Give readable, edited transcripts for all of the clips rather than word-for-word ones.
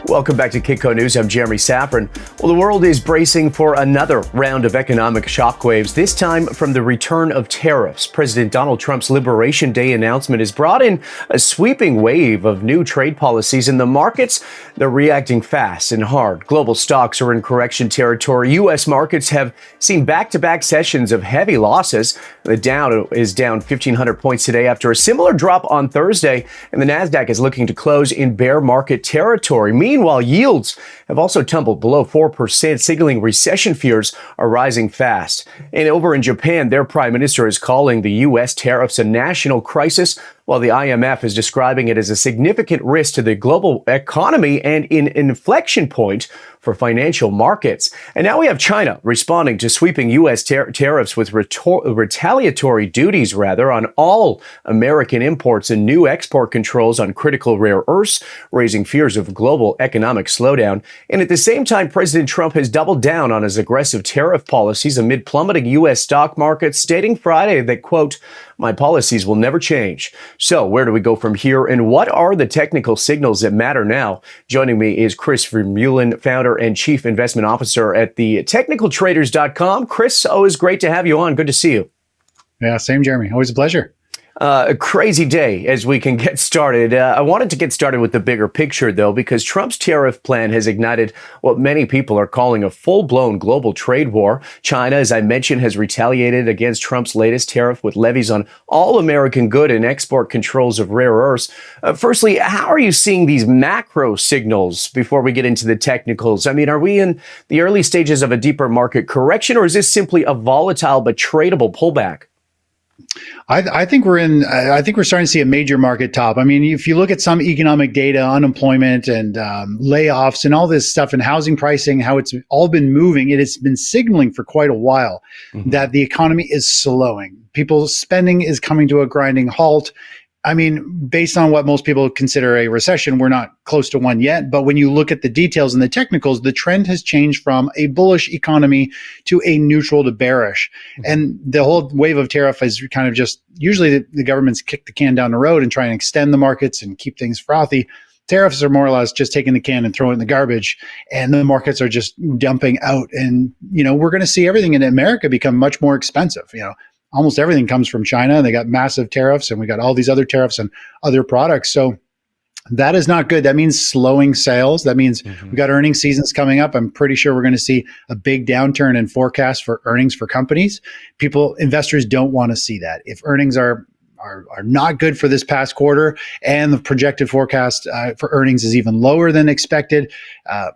Welcome back to Kitco News. I'm Jeremy Szafron. Well, the world is bracing for another round of economic shockwaves, this time from the return of tariffs. President Donald Trump's Liberation Day announcement has brought in a sweeping wave of new trade policies, and the markets, they're reacting fast and hard. Global stocks are in correction territory. U.S. markets have seen back-to-back sessions of heavy losses. The Dow is down 1,500 points today after a similar drop on Thursday, and the Nasdaq is looking to close in bear market territory. Meanwhile, yields have also tumbled below 4%, signaling recession fears are rising fast. And over in Japan, their prime minister is calling the U.S. tariffs a national crisis, while the IMF is describing it as a significant risk to the global economy and an inflection point for financial markets. And now we have China responding to sweeping U.S. tariffs with retaliatory duties, on all American imports and new export controls on critical rare earths, raising fears of global economic slowdown. And at the same time, President Trump has doubled down on his aggressive tariff policies amid plummeting U.S. stock markets, stating Friday that, quote, "My policies will never change." So where do we go from here, and what are the technical signals that matter now? Joining me is Chris Vermeulen, founder and chief investment officer at the technicaltraders.com. Chris, always great to have you on. Good to see you. Yeah, same, Jeremy. Always a pleasure. A crazy day as we can get started. I wanted to get started with the bigger picture, though, because Trump's tariff plan has ignited what many people are calling a full-blown global trade war. China, as I mentioned, has retaliated against Trump's latest tariff with levies on all American good and export controls of rare earths. Firstly, how are you seeing these macro signals before we get into the technicals? I mean, are we in the early stages of a deeper market correction, or is this simply a volatile but tradable pullback? I think we're starting to see a major market top. I mean, if you look at some economic data, unemployment and layoffs and all this stuff and housing pricing, how it's all been moving, it has been signaling for quite a while that the economy is slowing. People's spending is coming to a grinding halt. I mean, based on what most people consider a recession, we're not close to one yet. But when you look at the details and the technicals, the trend has changed from a bullish economy to a neutral to bearish. And the whole wave of tariff is kind of just, usually the governments kick the can down the road and try and extend the markets and keep things frothy. Tariffs are more or less just taking the can and throwing it in the garbage, and the markets are just dumping out. And, we're going to see everything in America become much more expensive. Almost everything comes from China, and they got massive tariffs, and we got all these other tariffs and other products. So that is not good. That means slowing sales. That means we got earnings seasons coming up. I'm pretty sure we're going to see a big downturn in forecast for earnings for companies. Investors don't want to see that. If earnings are not good for this past quarter, and the projected forecast for earnings is even lower than expected, I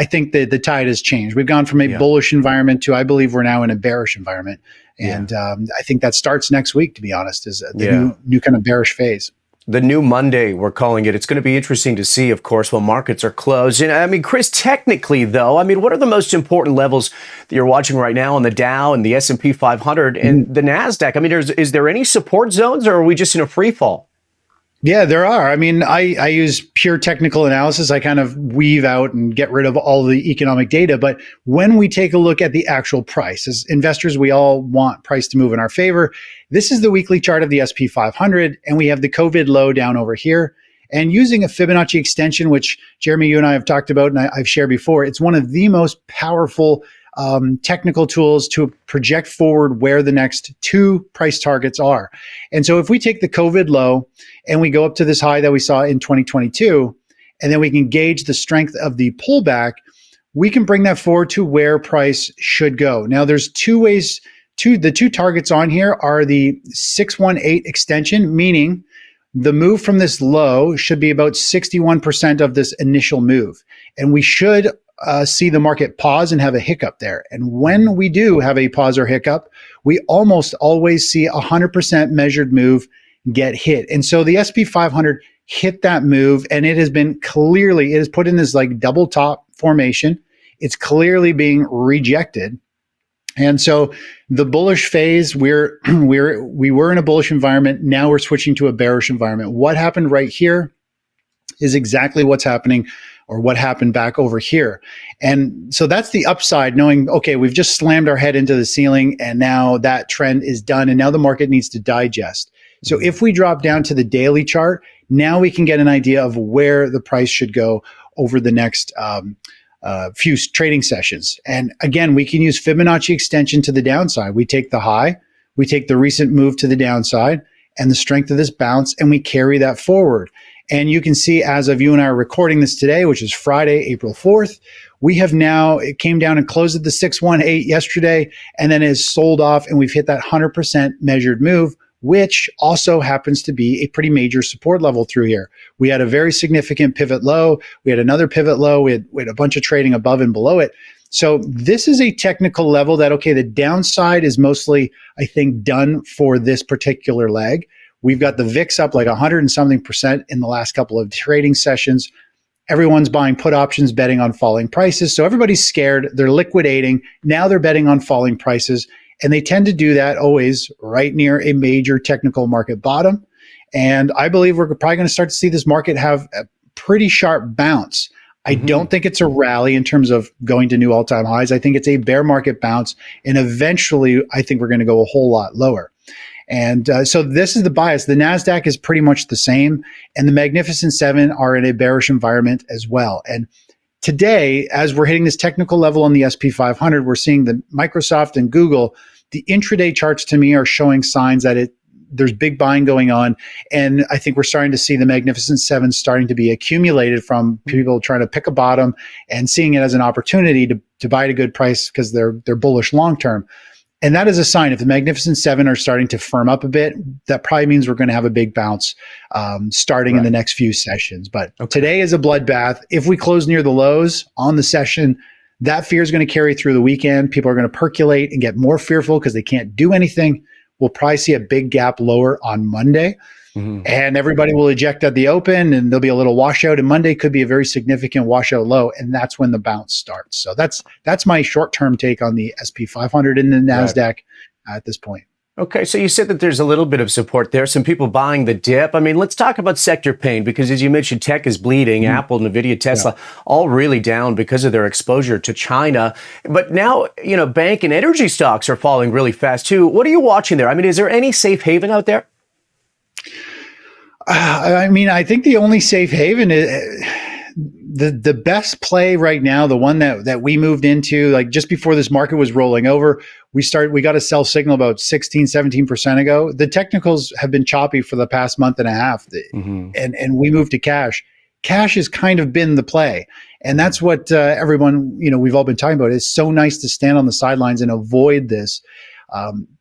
think that the tide has changed. We've gone from a bullish environment to, I believe we're now in a bearish environment. And I think that starts next week, to be honest, is the new kind of bearish phase. The new Monday, we're calling it. It's going to be interesting to see, of course, when markets are closed. And I mean, Chris, technically, though, what are the most important levels that you're watching right now on the Dow and the S&P 500 and the Nasdaq? I mean, is there any support zones, or are we just in a free fall? Yeah, there are. I mean, I use pure technical analysis. I kind of weave out and get rid of all the economic data. But when we take a look at the actual price, as investors, we all want price to move in our favor. This is the weekly chart of the S&P 500, and we have the COVID low down over here. And using a Fibonacci extension, which Jeremy, you and I have talked about and I've shared before, it's one of the most powerful technical tools to project forward where the next two price targets are. And so if we take the COVID low and we go up to this high that we saw in 2022, and then we can gauge the strength of the pullback, we can bring that forward to where price should go. Now, there's two ways. The two targets on here are the 618 extension, meaning the move from this low should be about 61% of this initial move. And we should see the market pause and have a hiccup there. And when we do have a pause or hiccup, we almost always see 100% measured move get hit. And so the S&P 500 hit that move, and it has put in this like double top formation. It's clearly being rejected. And so the bullish phase, we were in a bullish environment. Now we're switching to a bearish environment. What happened right here is exactly what's happening, or what happened back over here. And so that's the upside, knowing, okay, we've just slammed our head into the ceiling, and now that trend is done, and now the market needs to digest. So if we drop down to the daily chart, now we can get an idea of where the price should go over the next few trading sessions. And again, we can use Fibonacci extension to the downside. We take the high, we take the recent move to the downside and the strength of this bounce, and we carry that forward. And you can see, as of you and I are recording this today, which is Friday, April 4th, we have now, it came down and closed at the 618 yesterday, and then is sold off, and we've hit that 100% measured move, which also happens to be a pretty major support level through here. We had a very significant pivot low. We had another pivot low. We had a bunch of trading above and below it. So this is a technical level that, okay, the downside is mostly, I think, done for this particular leg. We've got the VIX up like 100 and something percent in the last couple of trading sessions. Everyone's buying put options, betting on falling prices. So everybody's scared. They're liquidating. Now they're betting on falling prices. And they tend to do that always right near a major technical market bottom. And I believe we're probably going to start to see this market have a pretty sharp bounce. I don't think it's a rally in terms of going to new all-time highs. I think it's a bear market bounce. And eventually, I think we're going to go a whole lot lower. And so this is the bias. The NASDAQ is pretty much the same. And the Magnificent Seven are in a bearish environment as well. And today, as we're hitting this technical level on the SP 500, we're seeing the Microsoft and Google. The intraday charts to me are showing signs that there's big buying going on. And I think we're starting to see the Magnificent Seven starting to be accumulated from people trying to pick a bottom and seeing it as an opportunity to buy at a good price because they're bullish long term. And that is a sign. If the Magnificent Seven are starting to firm up a bit, that probably means we're going to have a big bounce starting in the next few sessions. But today is a bloodbath. If we close near the lows on the session, that fear is going to carry through the weekend. People are going to percolate and get more fearful because they can't do anything. We'll probably see a big gap lower on Monday. And everybody will eject at the open, and there'll be a little washout. And Monday could be a very significant washout low, and that's when the bounce starts. So that's my short-term take on the SP 500 and the NASDAQ at this point. Okay, so you said that there's a little bit of support there, some people buying the dip. I mean, let's talk about sector pain, because as you mentioned, tech is bleeding. Apple, Nvidia, Tesla, all really down because of their exposure to China. But now, bank and energy stocks are falling really fast too. What are you watching there? I mean, is there any safe haven out there? I think the only safe haven is the best play right now, the one that we moved into, like just before this market was rolling over, we got a sell signal about 16, 17% ago. The technicals have been choppy for the past month and a half, and we moved to cash. Cash has kind of been the play. And that's what everyone, we've all been talking about. It's so nice to stand on the sidelines and avoid this.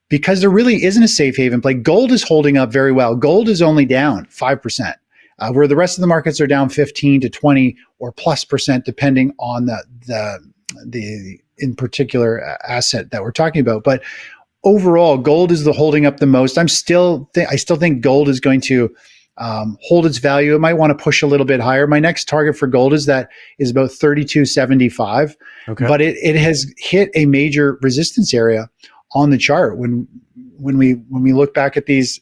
Because there really isn't a safe haven play. Gold is holding up very well. Gold is only down 5%, where the rest of the markets are down 15 to 20 or plus percent, depending on the in particular asset that we're talking about. But overall, gold is the holding up the most. I still think gold is going to hold its value. It might want to push a little bit higher. My next target for gold is about 32.75. Okay. But it has hit a major resistance area on the chart. When we look back at these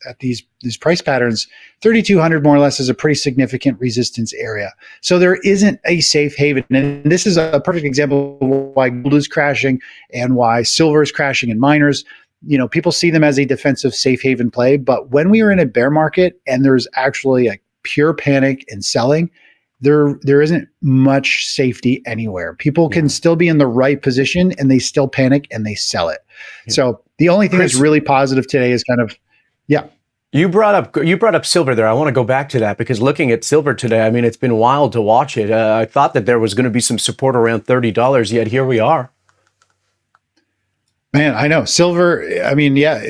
price patterns, 3,200 more or less is a pretty significant resistance area. So there isn't a safe haven, and this is a perfect example of why gold is crashing and why silver is crashing and miners. People see them as a defensive safe haven play, but when we are in a bear market and there's actually a pure panic and selling, there isn't much safety anywhere. People can still be in the right position and they still panic and they sell it. So the only thing that's really positive today is You brought up silver there. I want to go back to that, because looking at silver today, I mean, it's been wild to watch it. I thought that there was going to be some support around $30, yet here we are. Man, I know. Silver,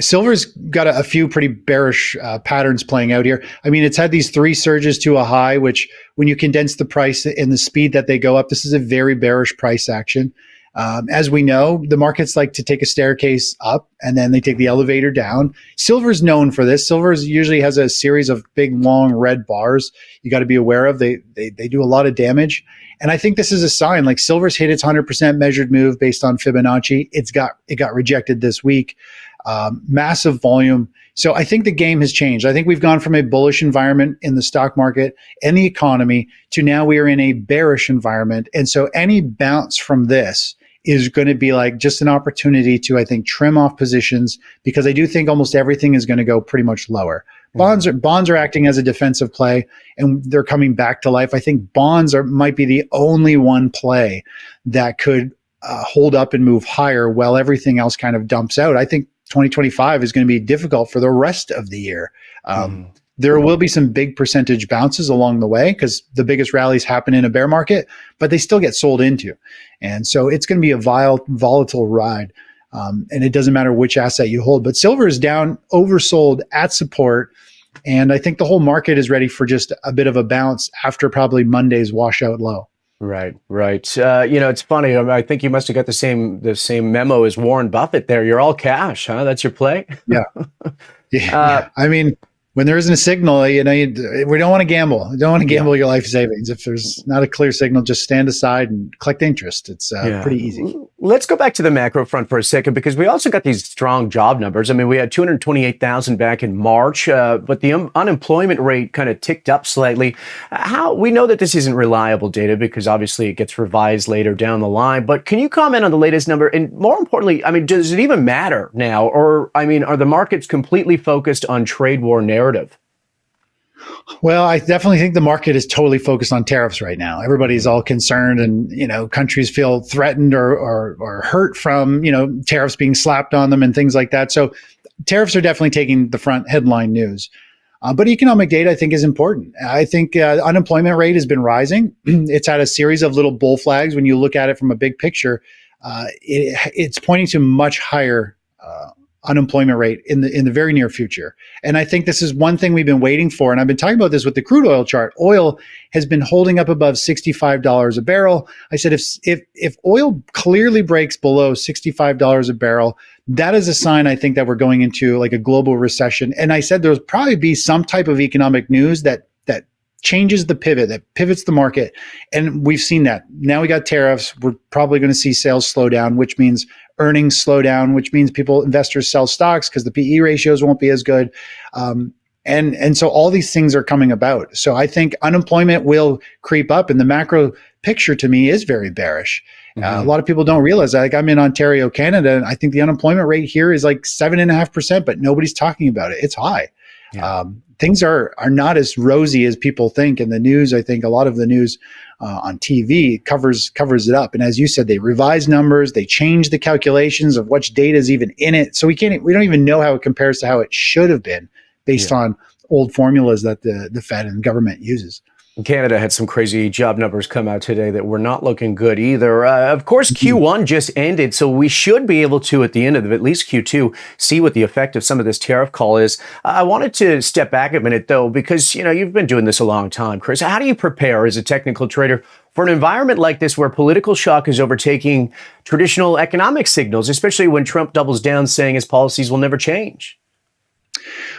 silver's got a few pretty bearish patterns playing out here. I mean, it's had these three surges to a high, which when you condense the price and the speed that they go up, this is a very bearish price action. As we know, the markets like to take a staircase up and then they take the elevator down. Silver's known for this. Silver usually has a series of big, long red bars you got to be aware of. They do a lot of damage. And I think this is a sign, like silver's hit its 100% measured move based on Fibonacci. It got rejected this week. Massive volume. So I think the game has changed. I think we've gone from a bullish environment in the stock market and the economy to now we are in a bearish environment. And so any bounce from this is going to be like just an opportunity to, I think, trim off positions, because I do think almost everything is going to go pretty much lower. Bonds are acting as a defensive play, and they're coming back to life. I think bonds might be the only one play that could hold up and move higher while everything else kind of dumps out. I think 2025 is going to be difficult for the rest of the year. There will be some big percentage bounces along the way because the biggest rallies happen in a bear market, but they still get sold into. And so it's going to be a volatile ride. And it doesn't matter which asset you hold. But silver is down, oversold at support. And I think the whole market is ready for just a bit of a bounce after probably Monday's washout low. Right. It's funny. I think you must have got the same memo as Warren Buffett there. You're all cash, huh? That's your play? Yeah. I mean, when there isn't a signal, we don't want to gamble. You don't want to gamble your life savings. If there's not a clear signal, just stand aside and collect interest. It's pretty easy. Let's go back to the macro front for a second, because we also got these strong job numbers. I mean, we had 228,000 back in March, but the unemployment rate kind of ticked up slightly. We know that this isn't reliable data because obviously it gets revised later down the line. But can you comment on the latest number? And more importantly, I mean, does it even matter now? Or, I mean, are the markets completely focused on trade war narrative? Well, I definitely think the market is totally focused on tariffs right now. Everybody's all concerned, and countries feel threatened or hurt from tariffs being slapped on them and things like that. So tariffs are definitely taking the front headline news. But economic data, I think, is important. I think unemployment rate has been rising. It's had a series of little bull flags. When you look at it from a big picture, it's pointing to much higher unemployment rate in the very near future. And I think this is one thing we've been waiting for. And I've been talking about this with the crude oil chart. Oil has been holding up above $65 a barrel. I said, if oil clearly breaks below $65 a barrel, that is a sign, I think, that we're going into like a global recession. And I said there'll probably be some type of economic news that changes the pivot, that pivots the market. And we've seen that. Now we got tariffs. We're probably going to see sales slow down, which means earnings slow down, which means investors sell stocks because the PE ratios won't be as good. And so all these things are coming about. So I think unemployment will creep up, and the macro picture to me is very bearish. A lot of people don't realize that. Like, I'm in Ontario, Canada, and I think the unemployment rate here is like 7.5%, but nobody's talking about it. It's high. Yeah. Things are not as rosy as people think. And the news, I think a lot of the news on TV covers it up. And as you said, they revise numbers, they change the calculations of which data is even in it. So we don't even know how it compares to how it should have been based on old formulas that the Fed and government uses. Canada had some crazy job numbers come out today that were not looking good either. Of course, Q1 just ended, so we should be able to, at the end of at least Q2, see what the effect of some of this tariff call is. I wanted to step back a minute, though, because you've been doing this a long time, Chris. How do you prepare as a technical trader for an environment like this where political shock is overtaking traditional economic signals, especially when Trump doubles down saying his policies will never change?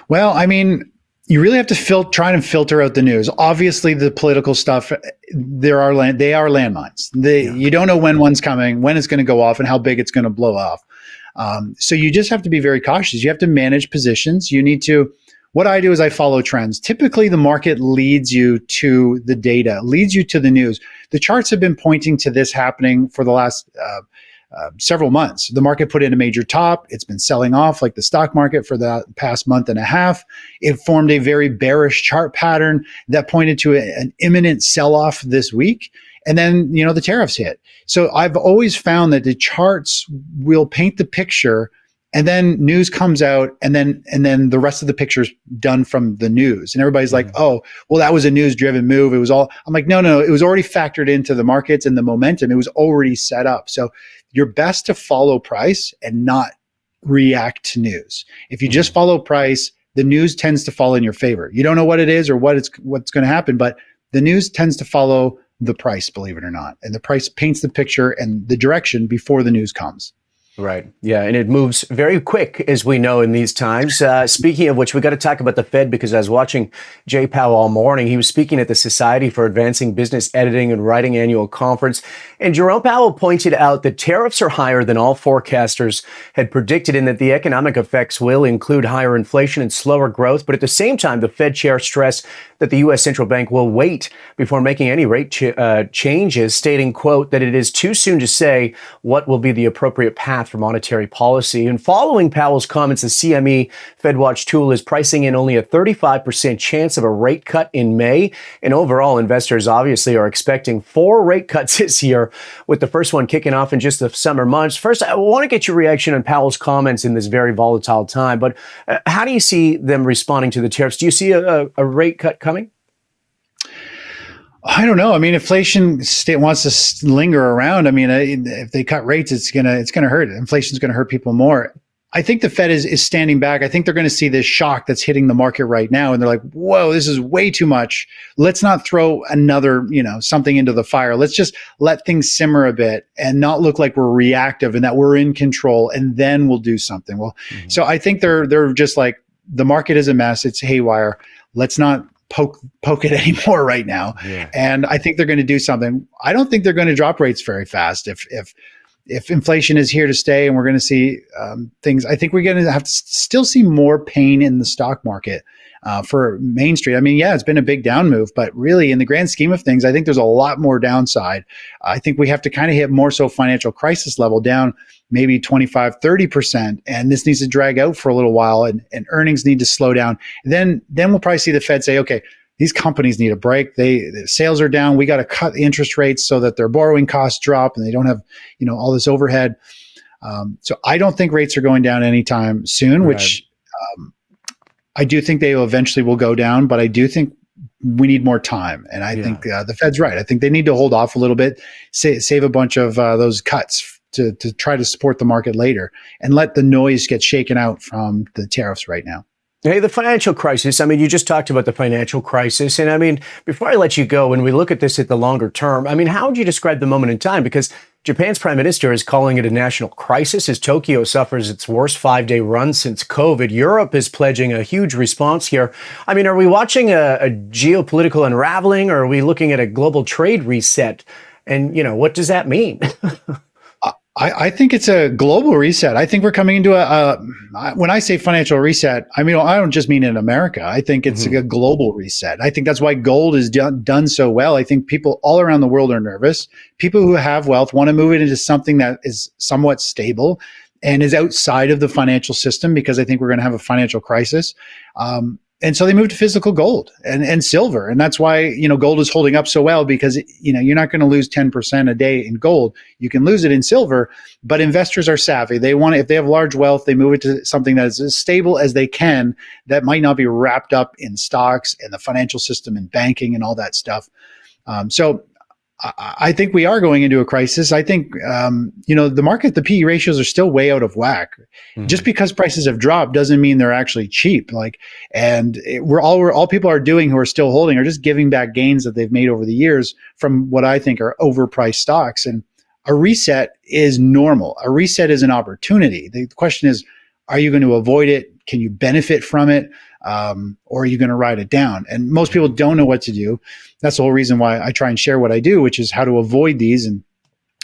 Well, I mean, you really have to try and filter out the news. Obviously, the political stuff, they are landmines. You don't know when one's coming, when it's going to go off, and how big it's going to blow off. So you just have to be very cautious. You have to manage positions. What I do is I follow trends. Typically, the market leads you to the data, leads you to the news. The charts have been pointing to this happening for the last several months. The market put in a major top. It's been selling off like the stock market for the past month and a half. It formed a very bearish chart pattern that pointed to an imminent sell-off this week. And then, the tariffs hit. So I've always found that the charts will paint the picture, and then news comes out, and then the rest of the picture is done from the news. And everybody's like, oh, well, that was a news-driven move. It was all. I'm like, no. It was already factored into the markets and the momentum. It was already set up. So you're best to follow price and not react to news. If you just follow price, the news tends to fall in your favor. You don't know what it is or what's going to happen, but the news tends to follow the price, believe it or not. And the price paints the picture and the direction before the news comes. Right. Yeah. And it moves very quick, as we know in these times. Speaking of which, we got to talk about the Fed, because I was watching Jay Powell all morning. He was speaking at the Society for Advancing Business Editing and Writing annual conference. And Jerome Powell pointed out that tariffs are higher than all forecasters had predicted, and that the economic effects will include higher inflation and slower growth. But at the same time, the Fed chair stressed that the U.S. central bank will wait before making any rate changes, stating, quote, that it is too soon to say what will be the appropriate path for monetary policy. And following Powell's comments, the CME FedWatch tool is pricing in only a 35% chance of a rate cut in May. And overall, investors obviously are expecting 4 rate cuts this year, with the first one kicking off in just the summer months. First, I want to get your reaction on Powell's comments in this very volatile time. But how do you see them responding to the tariffs? Do you see a rate cut coming? I don't know. I mean, inflation wants to linger around. I mean, if they cut rates, it's gonna hurt. Inflation's gonna hurt people more. I think the Fed is standing back. I think they're going to see this shock that's hitting the market right now, and they're like, "Whoa, this is way too much. Let's not throw another, something into the fire. Let's just let things simmer a bit and not look like we're reactive and that we're in control, and then we'll do something." Well, so I think they're just like, the market is a mess. It's haywire. Let's not poke it anymore right now. Yeah. And I think they're going to do something. I don't think they're going to drop rates very fast. If inflation is here to stay and we're going to see things, I think we're going to have to still see more pain in the stock market for Main Street. I mean, yeah, it's been a big down move, but really in the grand scheme of things, I think there's a lot more downside. I think we have to kind of hit more so financial crisis level, down maybe 25, 30%. And this needs to drag out for a little while, and earnings need to slow down. Then we'll probably see the Fed say, okay, these companies need a break. The sales are down. We got to cut the interest rates so that their borrowing costs drop and they don't have, all this overhead. So I don't think rates are going down anytime soon, which I do think they eventually will go down, but I do think we need more time. And I think the Fed's right. I think they need to hold off a little bit, save a bunch of those cuts to try to support the market later, and let the noise get shaken out from the tariffs right now. Hey, the financial crisis. I mean, you just talked about the financial crisis. And I mean, before I let you go, when we look at this at the longer term, I mean, how would you describe the moment in time? Because Japan's prime minister is calling it a national crisis as Tokyo suffers its worst 5-day run since COVID. Europe is pledging a huge response here. I mean, are we watching a geopolitical unraveling, or are we looking at a global trade reset? And, what does that mean? I think it's a global reset. I think we're coming into when I say financial reset, I mean, I don't just mean in America. I think it's a global reset. I think that's why gold is done so well. I think people all around the world are nervous. People who have wealth want to move it into something that is somewhat stable and is outside of the financial system, because I think we're going to have a financial crisis. And so they moved to physical gold and silver. And that's why, gold is holding up so well, because, you're not going to lose 10% a day in gold. You can lose it in silver, but investors are savvy. They want to, if they have large wealth, they move it to something that is as stable as they can, that might not be wrapped up in stocks and the financial system and banking and all that stuff. So I think we are going into a crisis. I think, the market, the PE ratios are still way out of whack. Just because prices have dropped doesn't mean they're actually cheap. All people are doing who are still holding are just giving back gains that they've made over the years from what I think are overpriced stocks. And a reset is normal. A reset is an opportunity. The question is, are you going to avoid it? Can you benefit from it? Or are you going to ride it down? And most people don't know what to do. That's the whole reason why I try and share what I do, which is how to avoid these and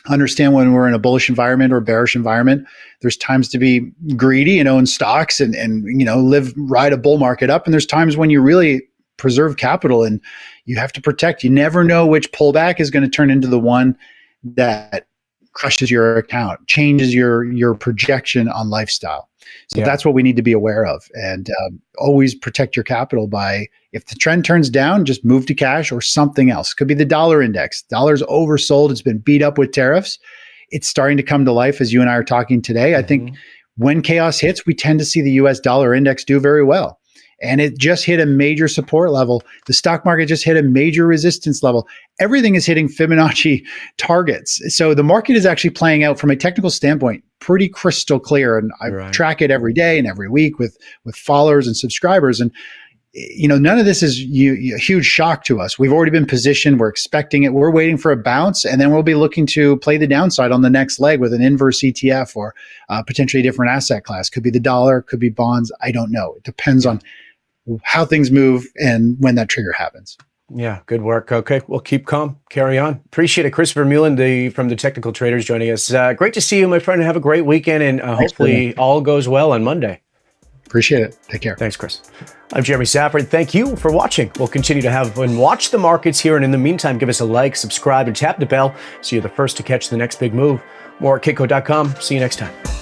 understand when we're in a bullish environment or a bearish environment. There's times to be greedy and own stocks and ride a bull market up. And there's times when you really preserve capital and you have to protect. You never know which pullback is going to turn into the one that crushes your account, changes your projection on lifestyle. So that's what we need to be aware of, and always protect your capital by, if the trend turns down, just move to cash or something else. Could be the dollar index. Dollar's oversold. It's been beat up with tariffs. It's starting to come to life as you and I are talking today. I think when chaos hits, we tend to see the US dollar index do very well. And it just hit a major support level. The stock market just hit a major resistance level. Everything is hitting Fibonacci targets. So the market is actually playing out from a technical standpoint pretty crystal clear. And I track it every day and every week with followers and subscribers. And none of this is a huge shock to us. We've already been positioned. We're expecting it. We're waiting for a bounce, and then we'll be looking to play the downside on the next leg with an inverse ETF or potentially a different asset class. Could be the dollar, could be bonds. I don't know. It depends on how things move and when that trigger happens. Yeah, good work. Okay, well, keep calm, carry on. Appreciate it. Chris Vermeulen, from the Technical Traders, joining us. Great to see you, my friend. Have a great weekend, and hopefully all goes well on Monday. Appreciate it. Take care. Thanks, Chris. I'm Jeremy Szafron. Thank you for watching. We'll continue to have and watch the markets here, and in the meantime, give us a like, subscribe, and tap the bell so you're the first to catch the next big move. More at Kitco.com. See you next time.